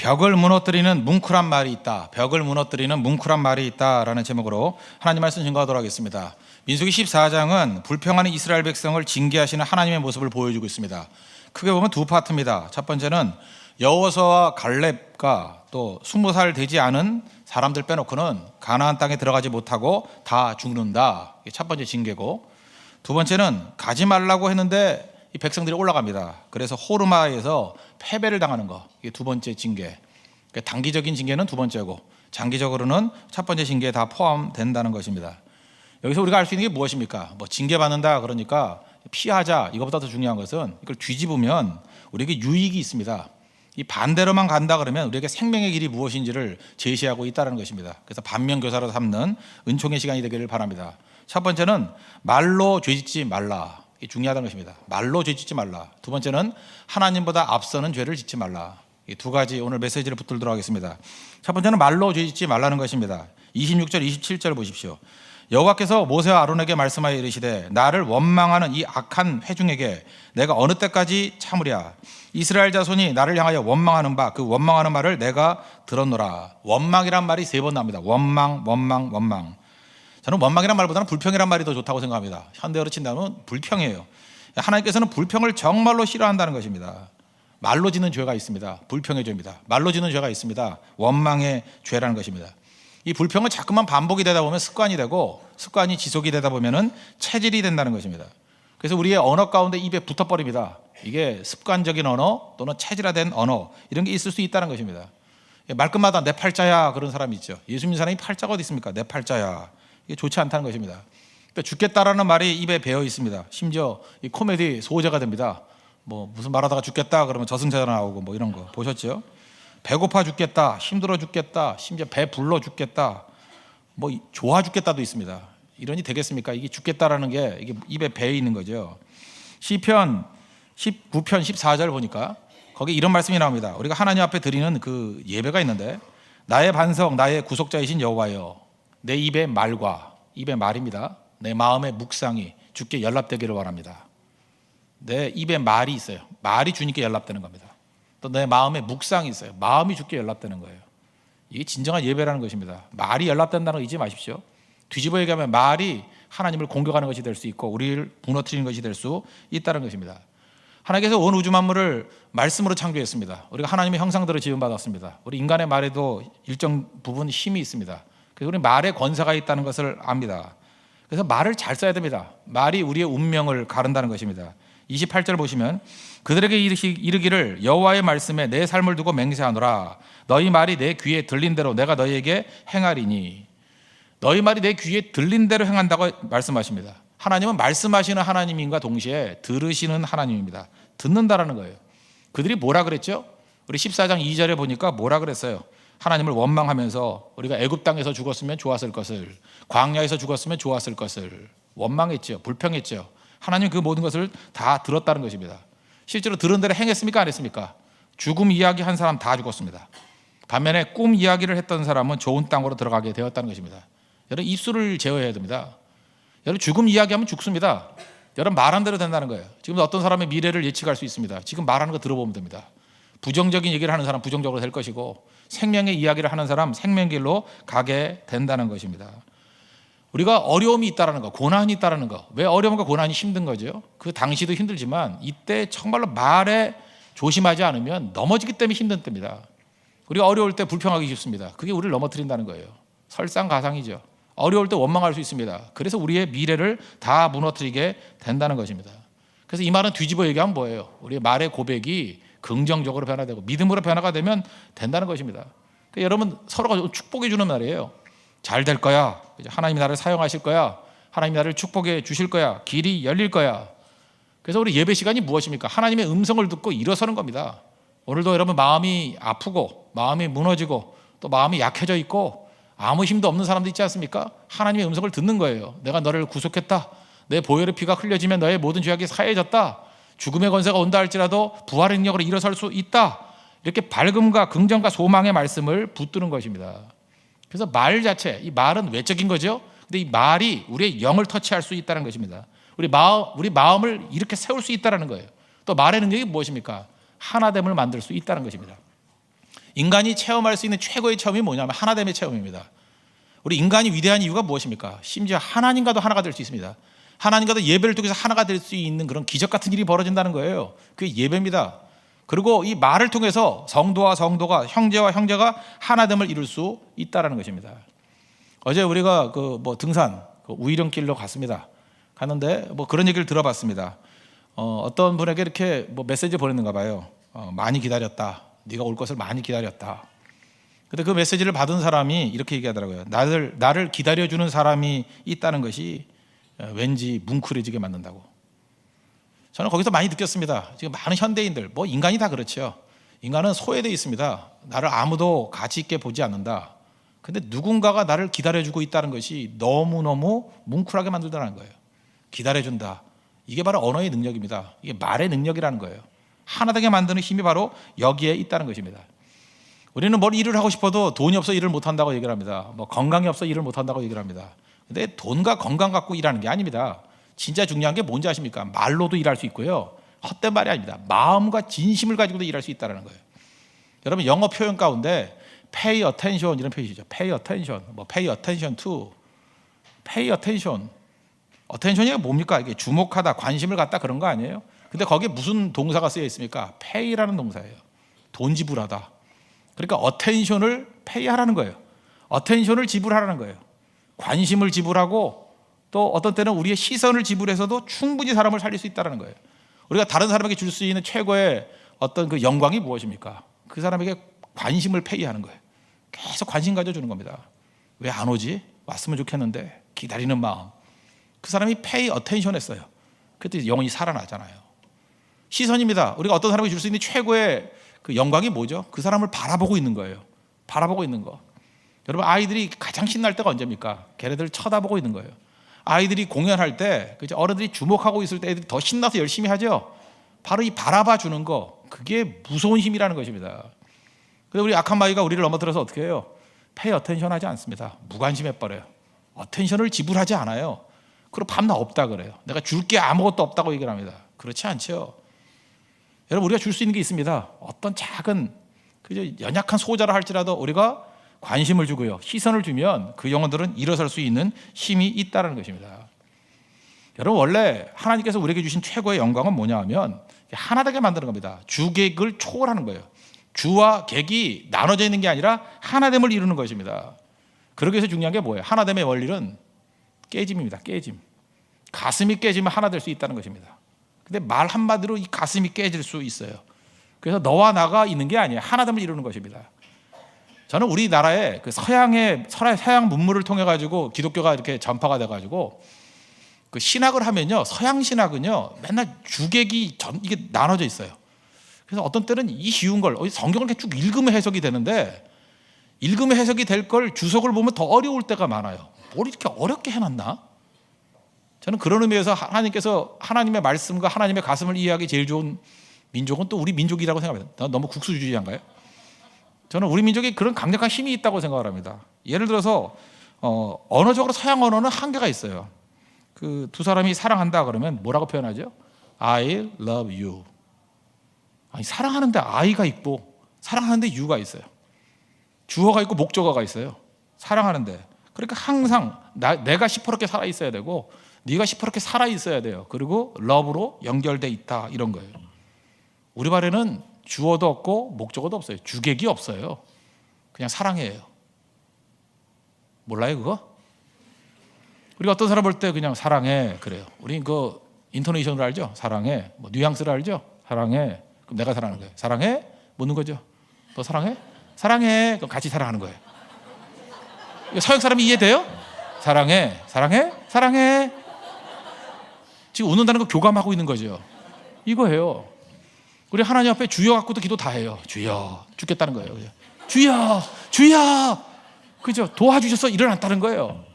벽을 무너뜨리는 뭉클한 말이 있다. 벽을 무너뜨리는 뭉클한 말이 있다라는 제목으로 하나님 말씀 증거하도록 하겠습니다. 민수기 14장은 불평하는 이스라엘 백성을 징계하시는 하나님의 모습을 보여주고 있습니다. 크게 보면 두 파트입니다. 첫 번째는 여호수아와 갈렙과 또 20살 되지 않은 사람들 빼놓고는 가나안 땅에 들어가지 못하고 다 죽는다. 이게 첫 번째 징계고, 두 번째는 가지 말라고 했는데 이 백성들이 올라갑니다. 그래서 호르마에서 패배를 당하는 거, 이게 두 번째 징계. 단기적인 징계는 두 번째고 장기적으로는 첫 번째 징계에 다 포함된다는 것입니다. 여기서 우리가 알 수 있는 게 무엇입니까? 징계받는다 그러니까 피하자, 이것보다 더 중요한 것은 이걸 뒤집으면 우리에게 유익이 있습니다. 이 반대로만 간다 그러면 우리에게 생명의 길이 무엇인지를 제시하고 있다는 것입니다. 그래서 반면교사로 삼는 은총의 시간이 되기를 바랍니다. 첫 번째는 말로 죄짓지 말라. 이게 중요하다는 것입니다. 말로 죄짓지 말라. 두 번째는 하나님보다 앞서는 죄를 짓지 말라. 이 두 가지 오늘 메시지를 붙들도록 하겠습니다. 첫 번째는 말로 죄짓지 말라는 것입니다. 26절 27절 보십시오. 여호와께서 모세와 아론에게 말씀하여 이르시되 나를 원망하는 이 악한 회중에게 내가 어느 때까지 참으랴. 이스라엘 자손이 나를 향하여 원망하는 바 그 원망하는 말을 내가 들었노라. 원망이란 말이 세 번 나옵니다. 원망. 저는 원망이란 말보다는 불평이란 말이 더 좋다고 생각합니다. 현대어로 친다면 불평이에요. 하나님께서는 불평을 정말로 싫어한다는 것입니다. 말로 짓는 죄가 있습니다. 불평의 죄입니다. 말로 짓는 죄가 있습니다. 원망의 죄라는 것입니다. 이 불평은 자꾸만 반복이 되다 보면 습관이 되고, 습관이 지속이 되다 보면은 체질이 된다는 것입니다. 그래서 우리의 언어 가운데 입에 붙어버립니다. 이게 습관적인 언어 또는 체질화된 언어, 이런 게 있을 수 있다는 것입니다. 말끝마다 내 팔자야 그런 사람이 있죠. 예수 믿는 사람이 팔자가 어디 있습니까? 내 팔자야. 이게 좋지 않다는 것입니다. 그러니까 죽겠다라는 말이 입에 배어 있습니다. 심지어 이 코미디 소재가 됩니다. 무슨 말하다가 죽겠다 그러면 저승사자 나오고 이런 거 보셨죠? 배고파 죽겠다, 힘들어 죽겠다, 심지어 배 불러 죽겠다, 좋아 죽겠다도 있습니다. 이러니 되겠습니까? 이게 죽겠다라는 게 이게 입에 배어 있는 거죠. 시편 19편 14절 보니까 거기 이런 말씀이 나옵니다. 우리가 하나님 앞에 드리는 그 예배가 있는데, 나의 반석, 나의 구속자이신 여호와여, 내 입의 말과, 입의 말입니다. 내 마음의 묵상이 주께 연락되기를 원합니다. 내 입에 말이 있어요. 말이 주님께 연락되는 겁니다. 또 내 마음에 묵상이 있어요. 마음이 주께 연락되는 거예요. 이게 진정한 예배라는 것입니다. 말이 연락된다는 거 잊지 마십시오. 뒤집어 얘기하면 말이 하나님을 공격하는 것이 될 수 있고 우리를 무너뜨리는 것이 될 수 있다는 것입니다. 하나님께서 온 우주 만물을 말씀으로 창조했습니다. 우리가 하나님의 형상대로 지음받았습니다. 우리 인간의 말에도 일정 부분 힘이 있습니다. 그래서 우리 말에 권세가 있다는 것을 압니다. 그래서 말을 잘 써야 됩니다. 말이 우리의 운명을 가른다는 것입니다. 28절 보시면 그들에게 이르기를 여호와의 말씀에 내 삶을 두고 맹세하노라. 너희 말이 내 귀에 들린 대로 내가 너희에게 행하리니. 너희 말이 내 귀에 들린 대로 행한다고 말씀하십니다. 하나님은 말씀하시는 하나님인과 동시에 들으시는 하나님입니다. 듣는다라는 거예요. 그들이 뭐라 그랬죠? 우리 14장 2절에 보니까 뭐라 그랬어요? 하나님을 원망하면서 우리가 애굽 땅에서 죽었으면 좋았을 것을, 광야에서 죽었으면 좋았을 것을 원망했죠. 불평했죠. 하나님 그 모든 것을 다 들었다는 것입니다. 실제로 들은 대로 행했습니까? 안 했습니까? 죽음 이야기 한 사람 다 죽었습니다. 반면에 꿈 이야기를 했던 사람은 좋은 땅으로 들어가게 되었다는 것입니다. 여러분 입술을 제어해야 됩니다. 여러분 죽음 이야기하면 죽습니다. 여러분 말한 대로 된다는 거예요. 지금 어떤 사람의 미래를 예측할 수 있습니다. 지금 말하는 거 들어보면 됩니다. 부정적인 얘기를 하는 사람 부정적으로 될 것이고, 생명의 이야기를 하는 사람 생명의 길로 가게 된다는 것입니다. 우리가 어려움이 있다는 거, 고난이 있다는 거. 왜 어려움과 고난이 힘든 거죠? 그 당시도 힘들지만 이때 정말로 말에 조심하지 않으면 넘어지기 때문에 힘든 때입니다. 우리가 어려울 때 불평하기 쉽습니다. 그게 우리를 넘어뜨린다는 거예요. 설상가상이죠. 어려울 때 원망할 수 있습니다. 그래서 우리의 미래를 다 무너뜨리게 된다는 것입니다. 그래서 이 말은 뒤집어 얘기하면 뭐예요? 우리의 말의 고백이 긍정적으로 변화되고 믿음으로 변화가 되면 된다는 것입니다. 그러니까 여러분 서로가 축복해 주는 말이에요. 잘 될 거야. 하나님이 나를 사용하실 거야. 하나님이 나를 축복해 주실 거야. 길이 열릴 거야. 그래서 우리 예배 시간이 무엇입니까? 하나님의 음성을 듣고 일어서는 겁니다. 오늘도 여러분 마음이 아프고 마음이 무너지고 또 마음이 약해져 있고 아무 힘도 없는 사람도 있지 않습니까? 하나님의 음성을 듣는 거예요. 내가 너를 구속했다. 내 보혈의 피가 흘려지면 너의 모든 죄악이 사해졌다. 죽음의 권세가 온다 할지라도 부활의 능력으로 일어설 수 있다. 이렇게 밝음과 긍정과 소망의 말씀을 붙드는 것입니다. 그래서 말 자체, 이 말은 외적인 거죠. 근데 이 말이 우리의 영을 터치할 수 있다는 것입니다. 우리 마음을 이렇게 세울 수 있다는 거예요. 또 말의 능력이 무엇입니까? 하나됨을 만들 수 있다는 것입니다. 인간이 체험할 수 있는 최고의 체험이 뭐냐면 하나됨의 체험입니다. 우리 인간이 위대한 이유가 무엇입니까? 심지어 하나님과도 하나가 될 수 있습니다. 하나님과도 예배를 통해서 하나가 될 수 있는 그런 기적 같은 일이 벌어진다는 거예요. 그게 예배입니다. 그리고 이 말을 통해서 성도와 성도가, 형제와 형제가 하나됨을 이룰 수 있다는 것입니다. 어제 우리가 등산 우이령길로 갔습니다. 갔는데 그런 얘기를 들어봤습니다. 어떤 분에게 이렇게 메시지 보냈는가 봐요. 많이 기다렸다. 네가 올 것을 많이 기다렸다. 근데 그 메시지를 받은 사람이 이렇게 얘기하더라고요. 나를 기다려주는 사람이 있다는 것이 왠지 뭉클해지게 만든다고. 저는 거기서 많이 느꼈습니다. 지금 많은 현대인들, 인간이 다 그렇죠. 인간은 소외되어 있습니다. 나를 아무도 가치 있게 보지 않는다. 근데 누군가가 나를 기다려주고 있다는 것이 너무너무 뭉클하게 만들다는 거예요. 기다려준다. 이게 바로 언어의 능력입니다. 이게 말의 능력이라는 거예요. 하나되게 만드는 힘이 바로 여기에 있다는 것입니다. 우리는 일을 하고 싶어도 돈이 없어 일을 못한다고 얘기를 합니다. 건강이 없어 일을 못한다고 얘기를 합니다. 근데 돈과 건강 갖고 일하는 게 아닙니다. 진짜 중요한 게 뭔지 아십니까? 말로도 일할 수 있고요. 헛된 말이 아닙니다. 마음과 진심을 가지고도 일할 수 있다는 거예요. 여러분 영어 표현 가운데 pay attention 이런 표현이죠. pay attention, pay attention to, pay attention. attention이 뭡니까? 이게 주목하다, 관심을 갖다 그런 거 아니에요? 근데 거기에 무슨 동사가 쓰여 있습니까? pay라는 동사예요. 돈 지불하다. 그러니까 attention을 pay하라는 거예요. attention을 지불하라는 거예요. 관심을 지불하고 또 어떤 때는 우리의 시선을 지불해서도 충분히 사람을 살릴 수 있다는 거예요. 우리가 다른 사람에게 줄 수 있는 최고의 어떤 그 영광이 무엇입니까? 그 사람에게 관심을 페이하는 거예요. 계속 관심 가져주는 겁니다. 왜 안 오지? 왔으면 좋겠는데 기다리는 마음. 그 사람이 pay attention 했어요. 그때 영혼이 살아나잖아요. 시선입니다. 우리가 어떤 사람에게 줄 수 있는 최고의 그 영광이 뭐죠? 그 사람을 바라보고 있는 거예요. 바라보고 있는 거. 여러분 아이들이 가장 신날 때가 언제입니까? 걔네들 쳐다보고 있는 거예요. 아이들이 공연할 때 어른들이 주목하고 있을 때 애들이 더 신나서 열심히 하죠. 바로 이 바라봐 주는 거, 그게 무서운 힘이라는 것입니다. 근데 우리 악한 마귀가 우리를 넘어뜨려서 어떻게 해요? pay attention 하지 않습니다. 무관심해버려요. attention을 지불하지 않아요. 그리고 밤낮 없다 그래요. 내가 줄 게 아무것도 없다고 얘기를 합니다. 그렇지 않죠. 여러분 우리가 줄 수 있는 게 있습니다. 어떤 작은 연약한 소자라 할지라도 우리가 관심을 주고요, 시선을 주면 그 영혼들은 일어설 수 있는 힘이 있다는 것입니다. 여러분 원래 하나님께서 우리에게 주신 최고의 영광은 뭐냐 하면 하나되게 만드는 겁니다. 주객을 초월하는 거예요. 주와 객이 나눠져 있는 게 아니라 하나됨을 이루는 것입니다. 그러기 위해서 중요한 게 뭐예요? 하나됨의 원리는 깨짐입니다. 깨짐. 가슴이 깨지면 하나 될 수 있다는 것입니다. 근데 말 한마디로 이 가슴이 깨질 수 있어요. 그래서 너와 나가 있는 게 아니에요. 하나됨을 이루는 것입니다. 저는 우리나라의 그 서양 문물을 통해 가지고 기독교가 이렇게 전파가 돼 가지고 그 신학을 하면요, 서양 신학은요 맨날 주객이 이게 나눠져 있어요. 그래서 어떤 때는 이 쉬운 걸 성경을 이렇게 쭉 읽으면 해석이 되는데, 읽으면 해석이 될 걸 주석을 보면 더 어려울 때가 많아요. 뭘 이렇게 어렵게 해놨나? 저는 그런 의미에서 하나님께서 하나님의 말씀과 하나님의 가슴을 이해하기 제일 좋은 민족은 또 우리 민족이라고 생각합니다. 너무 국수주의한가요? 저는 우리 민족이 그런 강력한 힘이 있다고 생각을 합니다. 예를 들어서 언어적으로 서양 언어는 한계가 있어요. 그 두 사람이 사랑한다 그러면 뭐라고 표현하죠? I love you. 아니, 사랑하는데 I가 있고 사랑하는데 U가 있어요. 주어가 있고 목적어가 있어요. 사랑하는데. 그러니까 항상 내가 시퍼렇게 살아 있어야 되고 네가 시퍼렇게 살아 있어야 돼요. 그리고 love로 연결돼 있다, 이런 거예요. 우리 말에는 주어도 없고 목적어도 없어요. 주객이 없어요. 그냥 사랑해요. 몰라요 그거? 우리가 어떤 사람 볼 때 그냥 사랑해 그래요. 우린 그 인토네이션을 알죠? 사랑해. 뉘앙스를 알죠? 사랑해. 그럼 내가 사랑하는 거예요. 사랑해? 묻는 거죠. 너 사랑해? 사랑해. 그럼 같이 사랑하는 거예요. 서양 사람이 이해돼요? 사랑해. 사랑해? 사랑해. 지금 웃는다는 거 교감하고 있는 거죠. 이거예요. 우리 하나님 앞에 주여 갖고도 기도 다 해요. 주여. 죽겠다는 거예요. 주여. 주여. 그죠? 도와주셔서 일어났다는 거예요.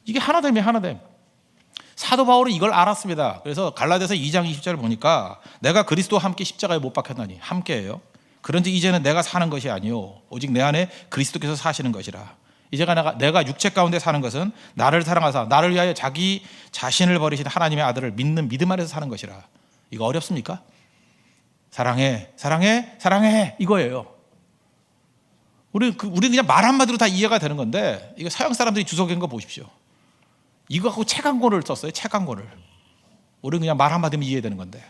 이게 하나됨이에요. 하나됨. 사도 바울은 이걸 알았습니다. 그래서 갈라디아서 2장 20절을 보니까 내가 그리스도와 함께 십자가에 못 박혔나니, 함께예요. 그런지 이제는 내가 사는 것이 아니요 오직 내 안에 그리스도께서 사시는 것이라. 이제가 내가 육체 가운데 사는 것은 나를 사랑하사 나를 위하여 자기 자신을 버리신 하나님의 아들을 믿는 믿음 안에서 사는 것이라. 이거 어렵습니까? 사랑해, 사랑해, 사랑해, 이거예요. 우리 그냥 말 한마디로 다 이해가 되는 건데, 이거 서양 사람들이 주석한 거 보십시오. 이거 갖고 책 한 권을 썼어요. 책 한 권을. 우리는 그냥 말 한마디면 이해되는 건데,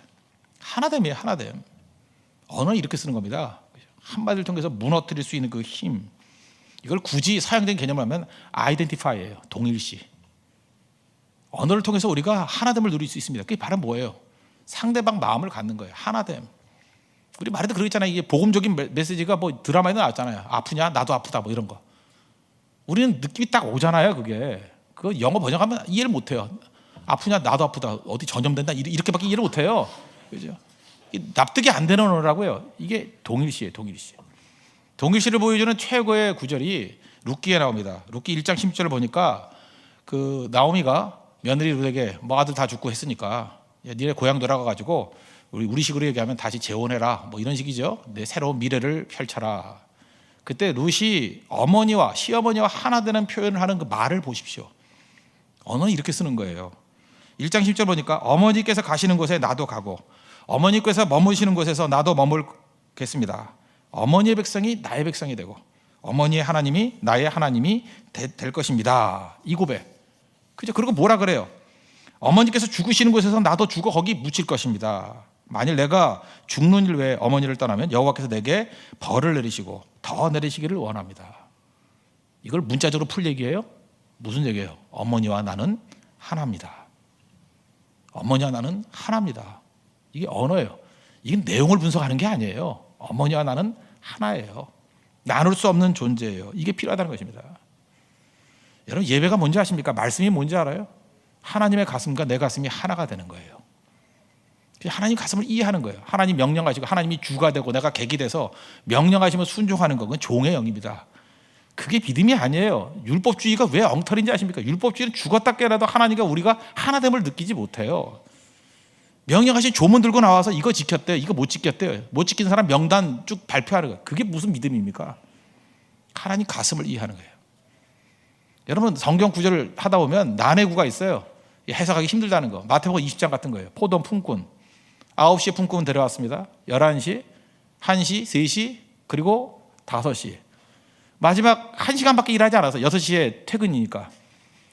하나됨이에요. 하나됨. 언어는 이렇게 쓰는 겁니다. 한마디를 통해서 무너뜨릴 수 있는 그 힘, 이걸 굳이 사용된 개념을 하면 아이덴티파이예요. 동일시. 언어를 통해서 우리가 하나됨을 누릴 수 있습니다. 그게 바로 뭐예요? 상대방 마음을 갖는 거예요. 하나됨. 우리 말에도 그러잖아요. 이게 복음적인 메시지가 뭐 드라마에도 나왔잖아요. 아프냐? 나도 아프다. 뭐 이런 거. 우리는 느낌이 딱 오잖아요. 그거 영어 번역하면 이해를 못해요. 아프냐? 나도 아프다. 어디 전염된다. 이렇게밖에 이해를 못해요. 그죠? 납득이 안 되는 언어라고요. 이게 동일시예요. 동일시. 동일시를 보여주는 최고의 구절이 룻기에 나옵니다. 룻기 1장 16절을 보니까 그 나오미가 며느리 룻에게 뭐 아들 다 죽고 했으니까 니네 고향 돌아가가지고 우리 식으로 얘기하면 다시 재혼해라. 뭐 이런 식이죠. 내 새로운 미래를 펼쳐라. 그때 룻이 어머니와 시어머니와 하나 되는 표현을 하는 그 말을 보십시오. 언어는 이렇게 쓰는 거예요. 1장 10절 보니까 어머니께서 가시는 곳에 나도 가고 어머니께서 머무시는 곳에서 나도 머물겠습니다. 어머니의 백성이 나의 백성이 되고 어머니의 하나님이 나의 하나님이 될 것입니다. 이 고백. 그죠? 그리고 뭐라 그래요? 어머니께서 죽으시는 곳에서 나도 죽어 거기 묻힐 것입니다. 만일 내가 죽는 일 외에 어머니를 떠나면 여호와께서 내게 벌을 내리시고 더 내리시기를 원합니다. 이걸 문자적으로 풀 얘기예요? 무슨 얘기예요? 어머니와 나는 하나입니다. 어머니와 나는 하나입니다. 이게 언어예요. 이게 내용을 분석하는 게 아니에요. 어머니와 나는 하나예요. 나눌 수 없는 존재예요. 이게 필요하다는 것입니다. 여러분, 예배가 뭔지 아십니까? 말씀이 뭔지 알아요? 하나님의 가슴과 내 가슴이 하나가 되는 거예요. 하나님 가슴을 이해하는 거예요. 하나님 명령하시고 하나님이 주가 되고 내가 객이 돼서 명령하시면 순종하는 건 종의 영입니다. 그게 믿음이 아니에요. 율법주의가 왜 엉터리인지 아십니까? 율법주의는 죽었다 깨라도 하나님과 우리가 하나됨을 느끼지 못해요. 명령하신 조문 들고 나와서 이거 지켰대요. 이거 못 지켰대요. 못 지킨 사람 명단 쭉 발표하는 거예요. 그게 무슨 믿음입니까? 하나님 가슴을 이해하는 거예요. 여러분, 성경 구절을 하다 보면 난해구가 있어요. 해석하기 힘들다는 거. 마태복음 20장 같은 거예요. 포도원 품꾼. 9시에 품꾼 데려왔습니다. 11시, 1시, 3시, 그리고 5시. 마지막 1시간밖에 일하지 않아서 6시에 퇴근이니까.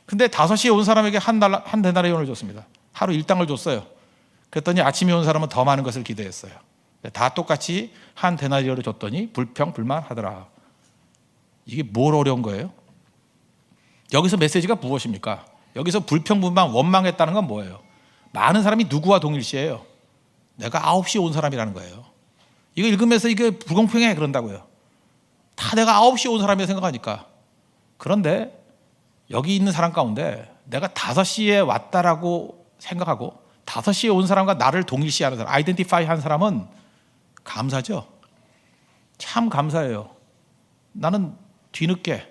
근데 5시에 온 사람에게 한 데나리온을 줬습니다. 하루 일당을 줬어요. 그랬더니 아침에 온 사람은 더 많은 것을 기대했어요. 다 똑같이 한 데나리온을 줬더니 불평불만하더라. 이게 뭘 어려운 거예요? 여기서 메시지가 무엇입니까? 여기서 불평불만 원망했다는 건 뭐예요? 많은 사람이 누구와 동일시해요? 내가 9시에 온 사람이라는 거예요. 이거 읽으면서 이게 불공평해 그런다고요. 다 내가 9시에 온 사람이라 생각하니까. 그런데 여기 있는 사람 가운데 내가 5시에 왔다라고 생각하고 5시에 온 사람과 나를 동일시하는 사람, 아이덴티파이 한 사람은 감사죠. 참 감사해요. 나는 뒤늦게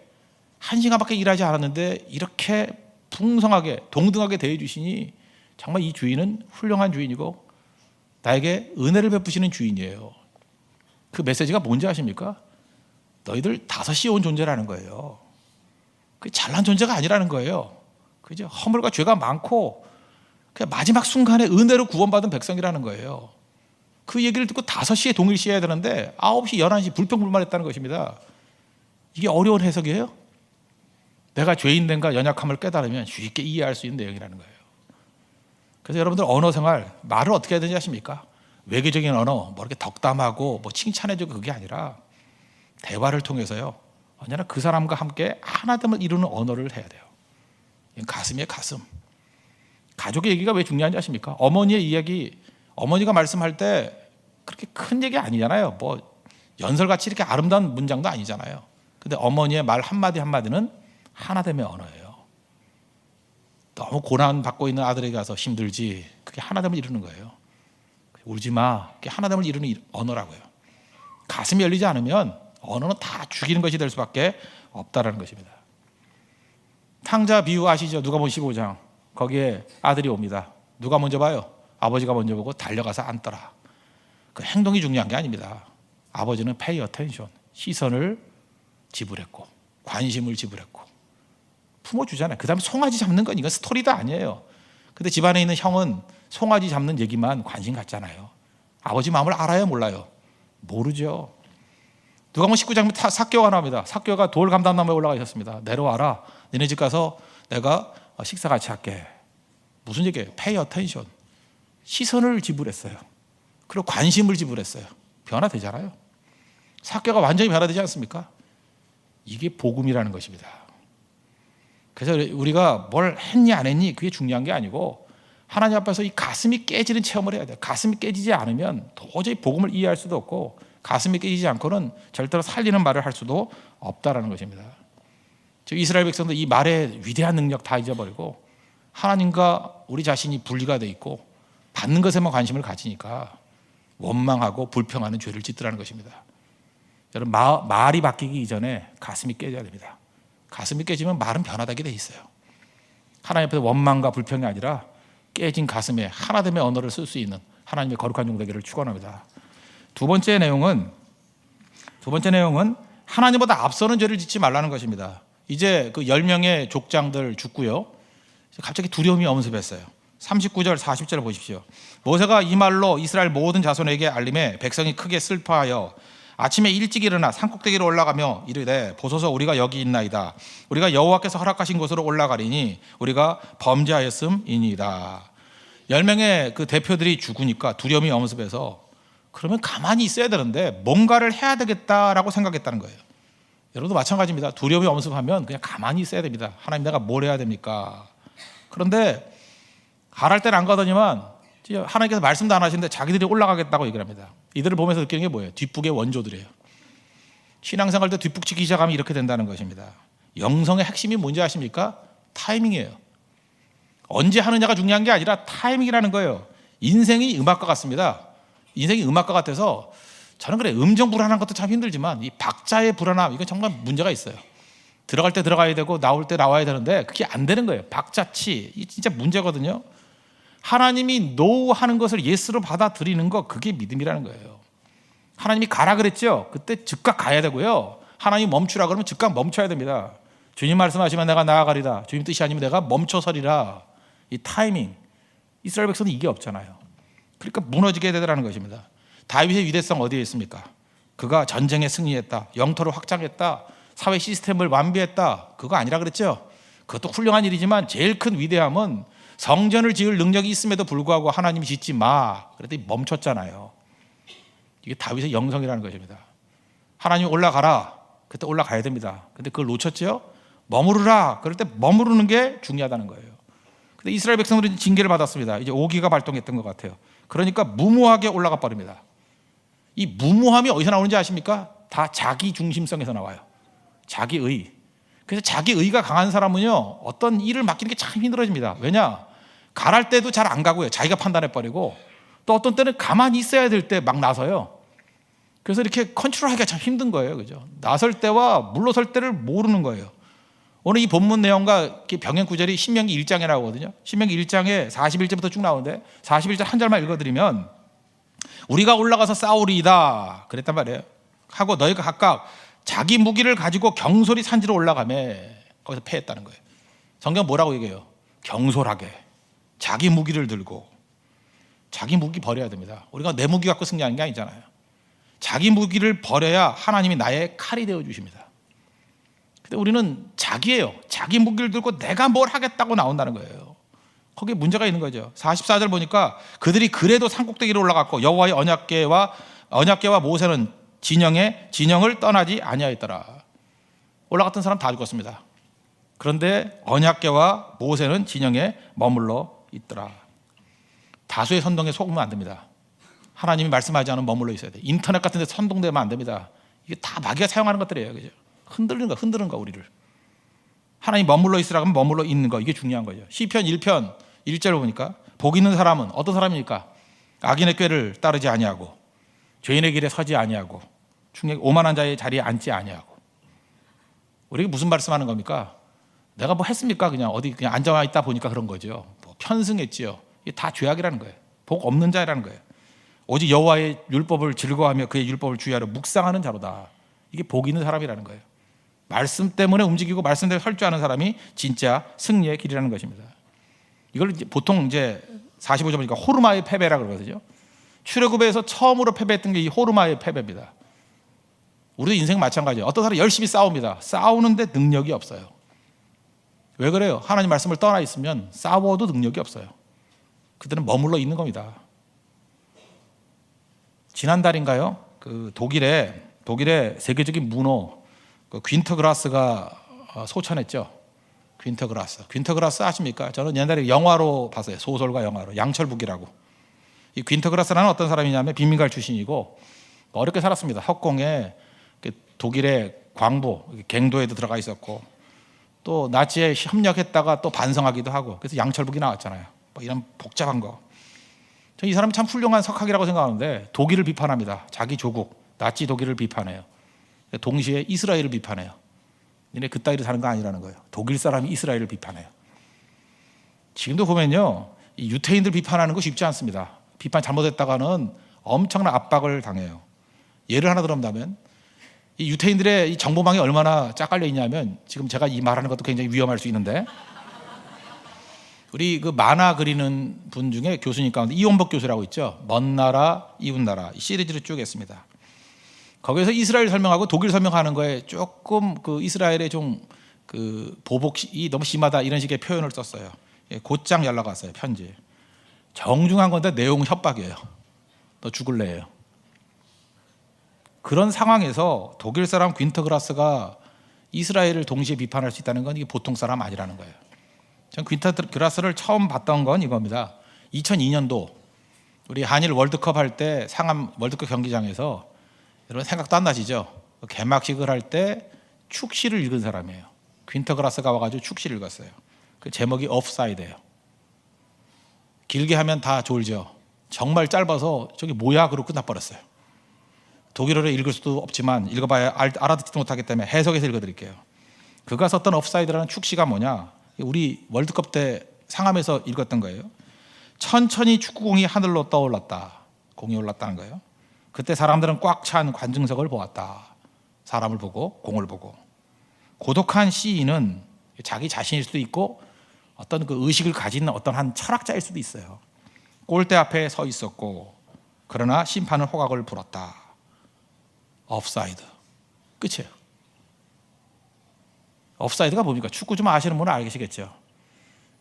1시간밖에 일하지 않았는데 이렇게 풍성하게 동등하게 대해 주시니 정말 이 주인은 훌륭한 주인이고 나에게 은혜를 베푸시는 주인이에요. 그 메시지가 뭔지 아십니까? 너희들 5시에 온 존재라는 거예요. 그게 잘난 존재가 아니라는 거예요. 그죠? 허물과 죄가 많고 마지막 순간에 은혜로 구원받은 백성이라는 거예요. 그 얘기를 듣고 5시에 동일시해야 되는데 9시, 11시 불평불만했다는 것입니다. 이게 어려운 해석이에요? 내가 죄인됨과 연약함을 깨달으면 쉽게 이해할 수 있는 내용이라는 거예요. 그래서 여러분들 언어 생활, 말을 어떻게 해야 되는지 아십니까? 외교적인 언어, 뭐 이렇게 덕담하고 뭐 칭찬해주고 그게 아니라 대화를 통해서요. 언제나 그 사람과 함께 하나됨을 이루는 언어를 해야 돼요. 가슴이에요, 가슴. 가족의 얘기가 왜 중요한지 아십니까? 어머니의 이야기, 어머니가 말씀할 때 그렇게 큰 얘기 아니잖아요. 뭐 연설같이 이렇게 아름다운 문장도 아니잖아요. 근데 어머니의 말 한마디 한마디는 하나됨의 언어예요. 너무 고난받고 있는 아들에게 가서 힘들지, 그게 하나됨을 이루는 거예요. 울지 마, 그게 하나됨을 이루는 언어라고요. 가슴이 열리지 않으면 언어는 다 죽이는 것이 될 수밖에 없다라는 것입니다. 탕자 비유 아시죠? 누가복음 15장. 거기에 아들이 옵니다. 누가 먼저 봐요? 아버지가 먼저 보고 달려가서 앉더라. 그 행동이 중요한 게 아닙니다. 아버지는 pay attention, 시선을 지불했고 관심을 지불했고 품어주잖아요. 그 다음에 송아지 잡는 건 이건 스토리도 아니에요. 근데 집안에 있는 형은 송아지 잡는 얘기만 관심 갖잖아요. 아버지 마음을 알아요, 몰라요? 모르죠. 누가복음 19장 삭개오가 나옵니다. 삭개오가 돌 감람나무에 올라가 있었습니다. 내려와라. 너네 집 가서 내가 식사 같이 할게. 무슨 얘기예요? Pay attention. 시선을 지불했어요. 그리고 관심을 지불했어요. 변화되잖아요. 삭개오가 완전히 변화되지 않습니까? 이게 복음이라는 것입니다. 그래서 우리가 뭘 했니 안 했니 그게 중요한 게 아니고 하나님 앞에서 이 가슴이 깨지는 체험을 해야 돼요. 가슴이 깨지지 않으면 도저히 복음을 이해할 수도 없고 가슴이 깨지지 않고는 절대로 살리는 말을 할 수도 없다라는 것입니다. 즉 이스라엘 백성도 이 말의 위대한 능력 다 잊어버리고 하나님과 우리 자신이 분리가 돼 있고 받는 것에만 관심을 가지니까 원망하고 불평하는 죄를 짓더라는 것입니다. 여러분 말이 바뀌기 이전에 가슴이 깨져야 됩니다. 가슴이 깨지면 말은 변화되게 돼 있어요. 하나님 앞에서 원망과 불평이 아니라 깨진 가슴에 하나됨의 언어를 쓸 수 있는 하나님의 거룩한 종 되기를 축원합니다. 두 번째 내용은 하나님보다 앞서는 죄를 짓지 말라는 것입니다. 이제 그 10명의 족장들 죽고요. 갑자기 두려움이 엄습했어요. 39절 40절 보십시오. 모세가 이 말로 이스라엘 모든 자손에게 알림해 백성이 크게 슬퍼하여 아침에 일찍 일어나 산꼭대기로 올라가며 이르되 보소서 우리가 여기 있나이다. 우리가 여호와께서 허락하신 곳으로 올라가리니 우리가 범죄하였음이니이다. 10명의 그 대표들이 죽으니까 두려움이 엄습해서 그러면 가만히 있어야 되는데 뭔가를 해야 되겠다라고 생각했다는 거예요. 여러분도 마찬가지입니다. 두려움이 엄습하면 그냥 가만히 있어야 됩니다. 하나님 내가 뭘 해야 됩니까? 그런데 가랄 때는 안 가더니만 하나님께서 말씀도 안 하시는데 자기들이 올라가겠다고 얘기를 합니다. 이들을 보면서 느끼는 게 뭐예요? 뒷북의 원조들이에요. 신앙생활 때 뒷북치기 시작하면 이렇게 된다는 것입니다. 영성의 핵심이 뭔지 아십니까? 타이밍이에요. 언제 하느냐가 중요한 게 아니라 타이밍이라는 거예요. 인생이 음악과 같습니다. 인생이 음악과 같아서 저는 그래 음정 불안한 것도 참 힘들지만 이 박자의 불안함 이건 정말 문제가 있어요. 들어갈 때 들어가야 되고 나올 때 나와야 되는데 그게 안 되는 거예요. 박자치 이 진짜 문제거든요. 하나님이 노 하는 것을 예스로 받아들이는 거 그게 믿음이라는 거예요. 하나님이 가라 그랬죠. 그때 즉각 가야 되고요. 하나님 멈추라 그러면 즉각 멈춰야 됩니다. 주님 말씀하시면 내가 나아가리라. 주님 뜻이 아니면 내가 멈춰서리라. 이 타이밍 이스라엘 백성은 이게 없잖아요. 그러니까 무너지게 되더라는 것입니다. 다윗의 위대성 어디에 있습니까? 그가 전쟁에 승리했다. 영토를 확장했다. 사회 시스템을 완비했다. 그거 아니라 그랬죠. 그것도 훌륭한 일이지만 제일 큰 위대함은 성전을 지을 능력이 있음에도 불구하고 하나님이 짓지 마. 그랬더니 멈췄잖아요. 이게 다윗의 영성이라는 것입니다. 하나님이 올라가라. 그때 올라가야 됩니다. 근데 그걸 놓쳤죠. 머무르라. 그럴 때 머무르는 게 중요하다는 거예요. 근데 이스라엘 백성들이 징계를 받았습니다. 이제 오기가 발동했던 것 같아요. 그러니까 무모하게 올라가 버립니다. 이 무모함이 어디서 나오는지 아십니까? 다 자기 중심성에서 나와요. 자기의. 그래서 자기의가 강한 사람은요 어떤 일을 맡기는 게 참 힘들어집니다. 왜냐? 가랄 때도 잘 안 가고요. 자기가 판단해버리고 또 어떤 때는 가만히 있어야 될 때 막 나서요. 그래서 이렇게 컨트롤하기가 참 힘든 거예요. 그죠? 나설 때와 물러설 때를 모르는 거예요. 오늘 이 본문 내용과 병행 구절이 신명기 1장에 나오거든요. 신명기 1장에 41절부터 쭉 나오는데 41절 한 절만 읽어드리면 우리가 올라가서 싸우리이다 그랬단 말이에요. 하고 너희가 각각 자기 무기를 가지고 경솔히 산지로 올라가매 거기서 패했다는 거예요. 성경 뭐라고 얘기해요? 경솔하게 자기 무기를 들고 자기 무기 버려야 됩니다. 우리가 내 무기 갖고 승리하는 게 아니잖아요. 자기 무기를 버려야 하나님이 나의 칼이 되어 주십니다. 근데 우리는 자기예요. 자기 무기를 들고 내가 뭘 하겠다고 나온다는 거예요. 거기에 문제가 있는 거죠. 44절 보니까 그들이 그래도 산꼭대기로 올라갔고 여호와의 언약궤와 모세는 진영을 떠나지 아니하였더라. 올라갔던 사람 다 죽었습니다. 그런데 언약궤와 모세는 진영에 머물러 있더라. 다수의 선동에 속으면 안 됩니다. 하나님이 말씀하지 않으면 머물러 있어야 돼. 인터넷 같은 데 선동되면 안 됩니다. 이게 다 마귀가 사용하는 것들이에요. 그죠? 흔드는 거 우리를. 하나님 머물러 있으라고 하면 머물러 있는 거 이게 중요한 거죠. 시편 1편 1절을 보니까 복 있는 사람은 어떤 사람입니까? 악인의 꾀를 따르지 아니하고 죄인의 길에 서지 아니하고 오만한 자의 자리에 앉지 아니하고. 우리가 무슨 말씀하는 겁니까? 내가 뭐 했습니까? 그냥 어디 그냥 앉아 있다 보니까 그런 거죠. 뭐 편승했지요. 이게 다 죄악이라는 거예요. 복 없는 자라는 거예요. 오직 여호와의 율법을 즐거워하며 그의 율법을 주의하려 묵상하는 자로다. 이게 복 있는 사람이라는 거예요. 말씀 때문에 움직이고 말씀대로 설주하는 사람이 진짜 승리의 길이라는 것입니다. 이걸 보통 이제 45절 보니까 호르마의 패배라 그러거든요. 출애굽에서 처음으로 패배했던 게 이 호르마의 패배입니다. 우리도 인생 마찬가지예요. 어떤 사람이 열심히 싸웁니다. 싸우는데 능력이 없어요. 왜 그래요? 하나님 말씀을 떠나 있으면 싸워도 능력이 없어요. 그들은 머물러 있는 겁니다. 지난달인가요? 그 독일의 세계적인 문호 퀸터그라스가 소천했죠. 퀸터그라스 아십니까? 저는 옛날에 영화로 봤어요. 소설과 영화로. 양철북이라고. 이 퀸터그라스라는 어떤 사람이냐면 빈민가 출신이고 어렵게 살았습니다. 석공에 독일의 광부 갱도에도 들어가 있었고 또 나치에 협력했다가 또 반성하기도 하고 그래서 양철북이 나왔잖아요. 뭐 이런 복잡한 거. 이 사람이 참 훌륭한 석학이라고 생각하는데 독일을 비판합니다. 자기 조국 나치 독일을 비판해요. 동시에 이스라엘을 비판해요. 니네 그따위로 사는 거 아니라는 거예요. 독일 사람이 이스라엘을 비판해요. 지금도 보면요, 이 유태인들 비판하는 거 쉽지 않습니다. 비판 잘못했다가는 엄청난 압박을 당해요. 예를 하나 들어보면 이 유태인들의 이 정보망이 얼마나 짝깔려 있냐면 지금 제가 이 말하는 것도 굉장히 위험할 수 있는데 우리 그 만화 그리는 분 중에 교수님 가운데 이원복 교수라고 있죠. 먼 나라 이웃 나라 시리즈를 쭉 했습니다. 거기서 이스라엘 설명하고 독일 설명하는 거에 조금 그 이스라엘의 좀 그 보복이 너무 심하다 이런 식의 표현을 썼어요. 곧장 연락 왔어요. 편지. 정중한 건데 내용은 협박이에요. 너 죽을래요. 그런 상황에서 독일 사람 퀸터그라스가 이스라엘을 동시에 비판할 수 있다는 건 이게 보통 사람 아니라는 거예요. 전 퀸터그라스를 처음 봤던 건 이겁니다. 2002년도 우리 한일 월드컵 할 때 상암 월드컵 경기장에서 여러분 생각도 안 나시죠? 개막식을 할 때 축시를 읽은 사람이에요. 퀸터그라스가 와가지고 축시를 읽었어요. 그 제목이 업사이드예요. 길게 하면 다 졸죠. 정말 짧아서 저게 뭐야 그러고 끝나버렸어요. 독일어로 읽을 수도 없지만 읽어봐야 알아듣지도 못하기 때문에 해석해서 읽어드릴게요. 그가 썼던 업사이드라는 축시가 뭐냐, 우리 월드컵 때 상암에서 읽었던 거예요. 천천히 축구공이 하늘로 떠올랐다. 공이 올랐다는 거예요. 그때 사람들은 꽉 찬 관중석을 보았다. 사람을 보고 공을 보고. 고독한 시인은 자기 자신일 수도 있고 어떤 그 의식을 가진 어떤 한 철학자일 수도 있어요. 골대 앞에 서 있었고 그러나 심판은 호각을 불었다. 업사이드. 끝이에요. 업사이드가 뭡니까? 축구 좀 아시는 분은 알겠시겠죠.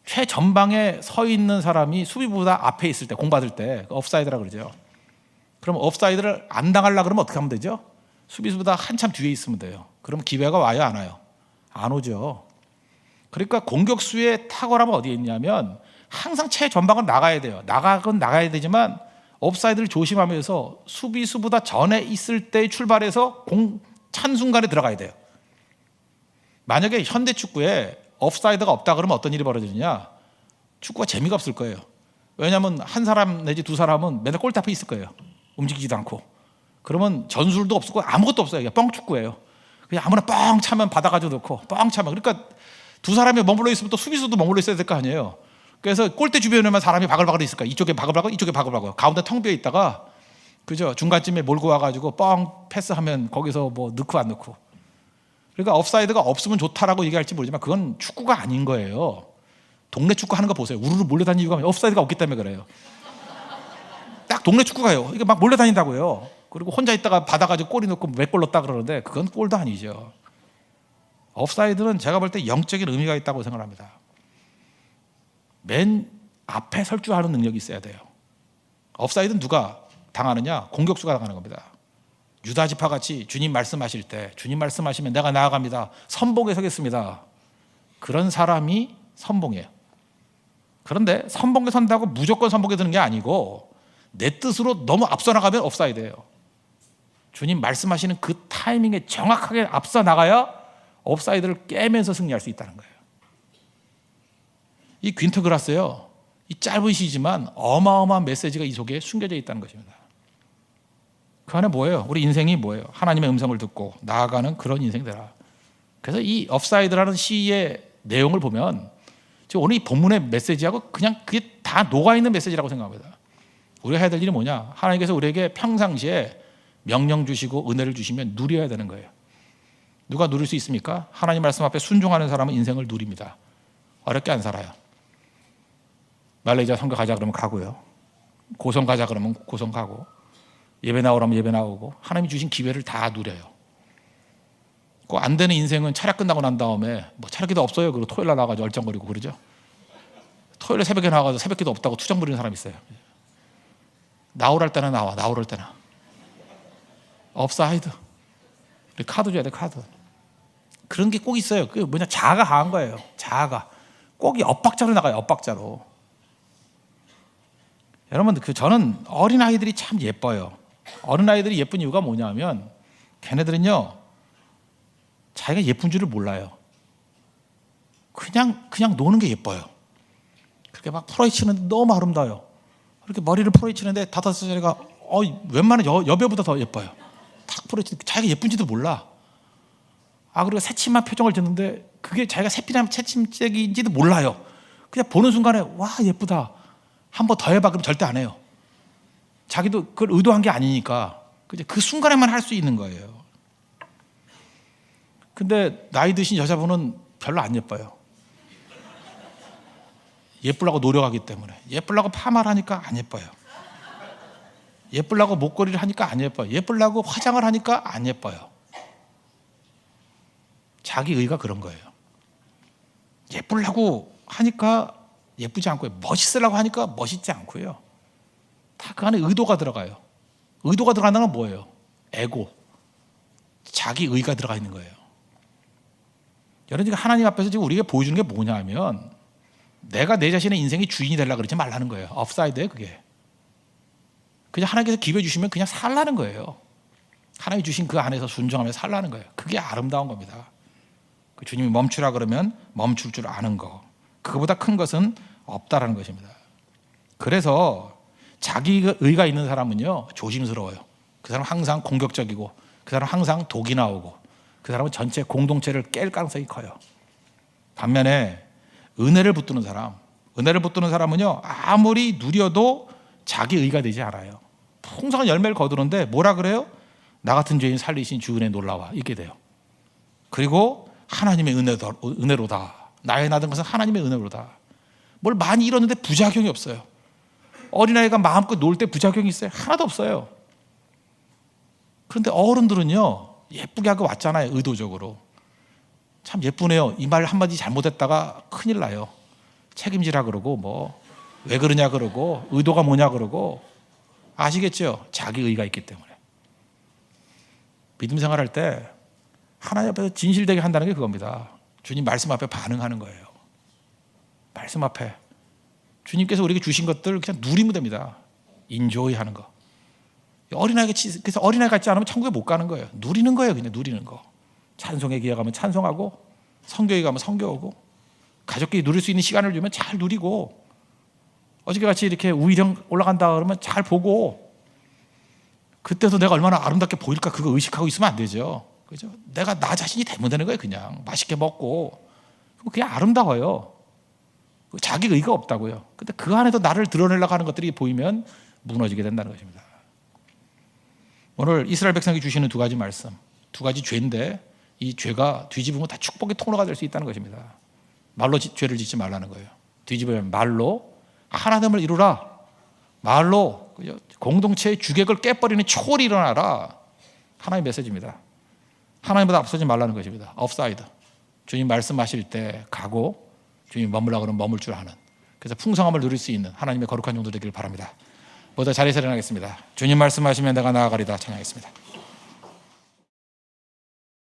최전방에 서 있는 사람이 수비보다 앞에 있을 때, 공 받을 때 업사이드라 그러죠. 그럼 업사이드를 안 당하려고 그러면 어떻게 하면 되죠? 수비수보다 한참 뒤에 있으면 돼요. 그럼 기회가 와요, 안 와요? 안 오죠. 그러니까 공격수의 탁월함은 어디에 있냐면 항상 최전방은 나가야 돼요. 나가야 되지만 업사이드를 조심하면서 수비수보다 전에 있을 때 출발해서 공 찬 순간에 들어가야 돼요. 만약에 현대 축구에 업사이드가 없다 그러면 어떤 일이 벌어지느냐? 축구가 재미가 없을 거예요. 왜냐하면 한 사람 내지 두 사람은 맨날 골대 앞에 있을 거예요. 움직이지도 않고. 그러면 전술도 없고 아무것도 없어요. 그냥 뻥축구예요. 그냥 아무나 뻥 차면 받아가지고 넣고 뻥 차면. 그러니까 두 사람이 머물러 있으면 또 수비수도 머물러 있어야 될 거 아니에요. 그래서 골대 주변에만 사람이 바글바글 있을 거예요. 이쪽에 바글바글, 이쪽에 바글바글. 가운데 텅 비어 있다가 그죠? 중간쯤에 몰고 와가지고 뻥 패스하면 거기서 뭐 넣고 안 넣고. 그러니까 업사이드가 없으면 좋다라고 얘기할지 모르지만 그건 축구가 아닌 거예요. 동네 축구 하는 거 보세요. 우르르 몰려다니는 이유가 업사이드가 없기 때문에 그래요. 딱 동네 축구가요. 이게 막 몰려다닌다고요. 그리고 혼자 있다가 받아가지고 골이 넣고 몇 골 넣었다 그러는데 그건 골도 아니죠. 업사이드는 제가 볼 때 영적인 의미가 있다고 생각합니다. 맨 앞에 설 줄 아는 능력이 있어야 돼요. 업사이드는 누가 당하느냐? 공격수가 당하는 겁니다. 유다 지파 같이 주님 말씀하실 때 주님 말씀하시면 내가 나아갑니다. 선봉에 서겠습니다. 그런 사람이 선봉이에요. 그런데 선봉에 선다고 무조건 선봉에 드는 게 아니고 내 뜻으로 너무 앞서 나가면 업사이드예요. 주님 말씀하시는 그 타이밍에 정확하게 앞서 나가야 업사이드를 깨면서 승리할 수 있다는 거예요. 이 퀸터그라스요, 이 짧은 시지만 어마어마한 메시지가 이 속에 숨겨져 있다는 것입니다. 그 안에 뭐예요? 우리 인생이 뭐예요? 하나님의 음성을 듣고 나아가는 그런 인생 되라. 그래서 이 업사이드라는 시의 내용을 보면 지금 오늘 이 본문의 메시지하고 그냥 그게 다 녹아있는 메시지라고 생각합니다. 우리가 해야 될 일이 뭐냐? 하나님께서 우리에게 평상시에 명령 주시고 은혜를 주시면 누려야 되는 거예요. 누가 누릴 수 있습니까? 하나님 말씀 앞에 순종하는 사람은 인생을 누립니다. 어렵게 안 살아요. 말레이시아 선교 가자 그러면 가고요. 고성 가자 그러면 고성 가고, 예배 나오라면 예배 나오고, 하나님이 주신 기회를 다 누려요. 그 안 되는 인생은 차례 끝나고 난 다음에 뭐 차례기도 없어요. 그리고 토요일 날 나가지고 얼쩡거리고 그러죠. 토요일에 새벽에 나가서 새벽기도 없다고 투정 부리는 사람이 있어요. 나오랄 때나 나와, 나오랄 때나. 업사이드. 카드 줘야 돼, 카드. 그런 게 꼭 있어요. 그 뭐냐, 자아가 강한 거예요. 자아가. 꼭 이 엇박자로 나가요, 엇박자로. 여러분, 저는 어린아이들이 참 예뻐요. 어린아이들이 예쁜 이유가 뭐냐면, 걔네들은요, 자기가 예쁜 줄을 몰라요. 그냥 노는 게 예뻐요. 그렇게 막 풀어헤치는데 너무 아름다워요. 그렇게 머리를 풀어헤치는데 5살짜리가 웬만한 여배우보다 더 예뻐요. 탁 풀어헤치는데 자기가 예쁜지도 몰라. 그리고 새침한 표정을 짓는데 그게 자기가 새침색인지도 몰라요. 그냥 보는 순간에 와, 예쁘다. 한 번 더 해봐. 그럼 절대 안 해요. 자기도 그걸 의도한 게 아니니까 그 순간에만 할 수 있는 거예요. 근데 나이 드신 여자분은 별로 안 예뻐요. 예쁘려고 노력하기 때문에. 예쁘려고 파마를 하니까 안 예뻐요. 예쁘려고 목걸이를 하니까 안 예뻐요. 예쁘려고 화장을 하니까 안 예뻐요. 자기 의가 그런 거예요. 예쁘려고 하니까 예쁘지 않고요. 멋있으려고 하니까 멋있지 않고요. 다 그 안에 의도가 들어가요. 의도가 들어간다는 건 뭐예요? 에고. 자기 의가 들어가 있는 거예요. 여러분, 지금 하나님 앞에서 지금 우리에게 보여주는 게 뭐냐 하면 내가 내 자신의 인생의 주인이 되려고 그러지 말라는 거예요. 업사이드예요, 그게. 그냥 하나님께서 기회 주시면 그냥 살라는 거예요. 하나님이 주신 그 안에서 순종하면서 살라는 거예요. 그게 아름다운 겁니다. 그 주님이 멈추라 그러면 멈출 줄 아는 거. 그거보다 큰 것은 없다라는 것입니다. 그래서 자기 의가 있는 사람은요, 조심스러워요. 그 사람 항상 공격적이고, 그 사람 항상 독이 나오고, 그 사람은 전체 공동체를 깰 가능성이 커요. 반면에 은혜를 붙드는 사람은요, 아무리 누려도 자기 의가 되지 않아요. 풍성한 열매를 거두는데 뭐라 그래요? 나 같은 죄인 살리신 주 은혜 놀라와, 이게 돼요. 그리고 하나님의 은혜로다. 나의 나던 것은 하나님의 은혜로다. 뭘 많이 잃었는데 부작용이 없어요. 어린아이가 마음껏 놀 때 부작용이 있어요? 하나도 없어요. 그런데 어른들은요, 예쁘게 하고 왔잖아요. 의도적으로. 참 예쁘네요. 이 말 한마디 잘못했다가 큰일 나요. 책임지라 그러고 뭐 왜 그러냐 그러고 의도가 뭐냐 그러고. 아시겠죠? 자기 의가 있기 때문에. 믿음 생활할 때 하나님 앞에서 진실되게 한다는 게 그겁니다. 주님 말씀 앞에 반응하는 거예요. 말씀 앞에 주님께서 우리에게 주신 것들 그냥 누리면 됩니다. 인조이 하는 거. 그래서 어린아이 같지 않으면 천국에 못 가는 거예요. 누리는 거예요. 그냥 누리는 거. 찬송의 기회 가면 찬송하고, 성교회 가면 성교하고, 가족끼리 누릴 수 있는 시간을 주면 잘 누리고, 어저께 같이 이렇게 우이령 올라간다 그러면 잘 보고, 그때도 내가 얼마나 아름답게 보일까 그거 의식하고 있으면 안 되죠. 그죠? 내가 나 자신이 되면 되는 거예요. 그냥 맛있게 먹고. 그게 아름다워요. 자기 의가 없다고요. 근데 그 안에도 나를 드러내려고 하는 것들이 보이면 무너지게 된다는 것입니다. 오늘 이스라엘 백성이 주시는 2가지 말씀, 2가지 죄인데 이 죄가 뒤집으면 다 축복의 통로가 될 수 있다는 것입니다. 말로 죄를 짓지 말라는 거예요. 뒤집으면 말로 하나됨을 이루라. 말로 공동체의 주객을 깨버리는 초월이 일어나라. 하나님의 메시지입니다. 하나님보다 앞서지 말라는 것입니다. 업사이드. 주님 말씀하실 때 가고 주님 머물라 그러면 머물 줄 아는, 그래서 풍성함을 누릴 수 있는 하나님의 거룩한 종들 되기를 바랍니다. 모두 자리에서 일어나겠습니다. 주님 말씀하시면 내가 나아가리다 찬양하겠습니다.